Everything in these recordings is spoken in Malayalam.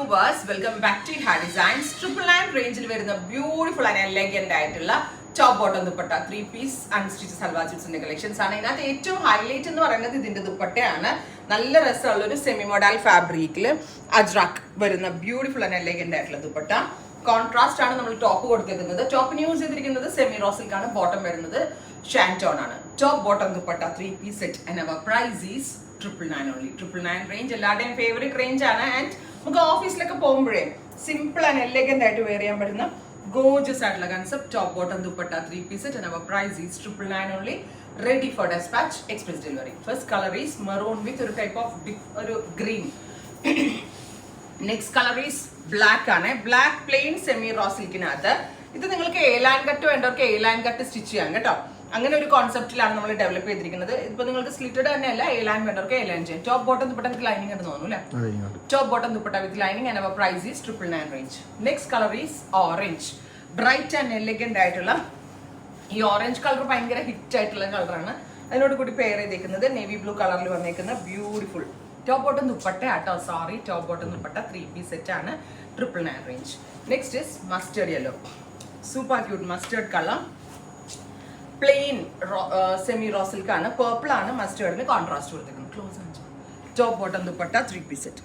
viewers, welcome back to Hair Designs. 999 range il varuna beautiful and elegant aayittulla top bottom dupatta 3-piece unstitched salwar suits inde collections aanu. Inathe ettavum highlight ennu parayunnathu idinte dupattayana. Nalla rasulla oru semi modal fabric il ajrak varuna beautiful and elegant aayittulla dupatta. Contrast ആണ് നമ്മൾ ടോപ്പ് കൊടുത്തിരിക്കുന്നത്. ടോപ്പിന് യൂസ് ചെയ്തിരിക്കുന്നത് സെമി റോ സിൽക്ക് ആണ്. ബോട്ടം വരുന്നത് ഷാൻറ്റോൺ ആണ്. Top bottom dupatta 3-piece set and our price is 999 only. 999 range എല്ലാവരുടെയും ഫേവറേറ്റ് റേഞ്ച് ആണ്. ആൻഡ് നമുക്ക് ഓഫീസിലൊക്കെ പോകുമ്പോഴേ സിമ്പിൾ ആൻഡ് എലഗന്റ് ആയിട്ട് വെയർ ചെയ്യാൻ പറ്റുന്ന ഗോർജിയസ് ആയിട്ടുള്ള concept. Top bottom dupatta 3-piece set and our price is 999 only. Ready for dispatch, express delivery. First color is maroon with ഒരു type of ഒരു green. Next colour is black ആണ്. ബ്ലാക്ക് പ്ലെയിൻ സെമി റോ സിൽക്കിനകത്ത് ഇത് നിങ്ങൾക്ക് എ-ലൈൻ കട്ട് വേണ്ടവർക്ക് എ-ലൈൻ കട്ട് സ്റ്റിച്ച് ചെയ്യാം കേട്ടോ. അങ്ങനെ ഒരു കോൺസെപ്റ്റിലാണ് നമ്മൾ ഡെവലപ്പ് ചെയ്തിരിക്കുന്നത്. ഇപ്പൊ നിങ്ങൾക്ക് സ്ലിറ്റഡ് തന്നെയല്ല, എ-ലൈൻ വേണ്ടവർക്ക് എ-ലൈൻ ചെയ്യാം. Top bottom dupatta with lining എന്ന് തോന്നുന്നു അല്ലേ? Top bottom dupatta with lining and our price is 999 range. Next colour is orange. Bright and elegant ആയിട്ടുള്ള ഈ ഓറഞ്ച് കളർ ഭയങ്കര ഹിറ്റ് ആയിട്ടുള്ള കളറാണ്. അതിനോട് കൂടി പെയർ ചെയ്തേക്കുന്നത് നേവി ബ്ലൂ കളറിൽ വന്നേക്കുന്ന ബ്യൂട്ടിഫുൾ ടോപ്പ് ബോട്ടം ദുപ്പട്ട ആട്ടോ. Sorry, top bottom dupatta 3-piece set ആണ്. 999 range. Next is mustard yellow. Super cute mustard colour. Plain semi raw silk ആണ്. പേർപ്പിൾ ആണ് മസ്റ്റേർഡിന് കോൺട്രാസ്റ്റ് കൊടുത്തിരിക്കുന്നത്. ക്ലോസ് ആണ്. Top bottom dupatta 3-piece set.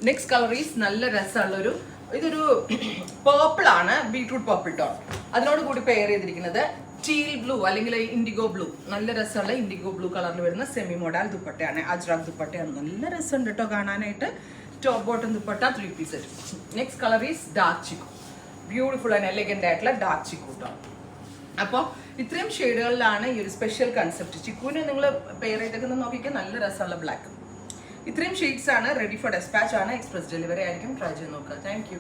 Next colour is നല്ല രസമുള്ളൊരു ഇതൊരു പേർപ്പിൾ ആണ്. Beetroot purple tone. അതിനോട് കൂടി പെയർ ചെയ്തിരിക്കുന്നത് ടീൽ ബ്ലൂ അല്ലെങ്കിൽ ഇൻഡിഗോ ബ്ലൂ. നല്ല രസമുള്ള ഇൻഡിഗോ ബ്ലൂ കളറിൽ വരുന്ന സെമി മോഡൽ ദുപ്പട്ടയാണ്. അജ്രാക് ദുപ്പട്ടയാണ്. നല്ല രസമുണ്ട് കേട്ടോ കാണാനായിട്ട്. Top bottom dupatta 3-piece set. Next colour is dark chikoo. Beautiful and elegant ആയിട്ടുള്ള ഡാർക്ക് ചിക്കു കേട്ടോ. അപ്പോൾ ഇത്രയും ഷെയ്ഡുകളിലാണ് ഈ ഒരു സ്പെഷ്യൽ കൺസെപ്റ്റ്. ചിക്കുവിന് നിങ്ങൾ പെയർ ചെയ്തേക്കുന്നത് നോക്കിക്കാൻ നല്ല രസമുള്ള ബ്ലാക്ക്. ഇത്രയും ഷെയ്ഡ്സ് ആണ്. റെഡി ഫോർ ഡെസ്പാച്ച് ആണ്. എക്സ്പ്രസ് ഡെലിവറി ആയിരിക്കും. ട്രൈ ചെയ്ത് നോക്കുക. Thank you.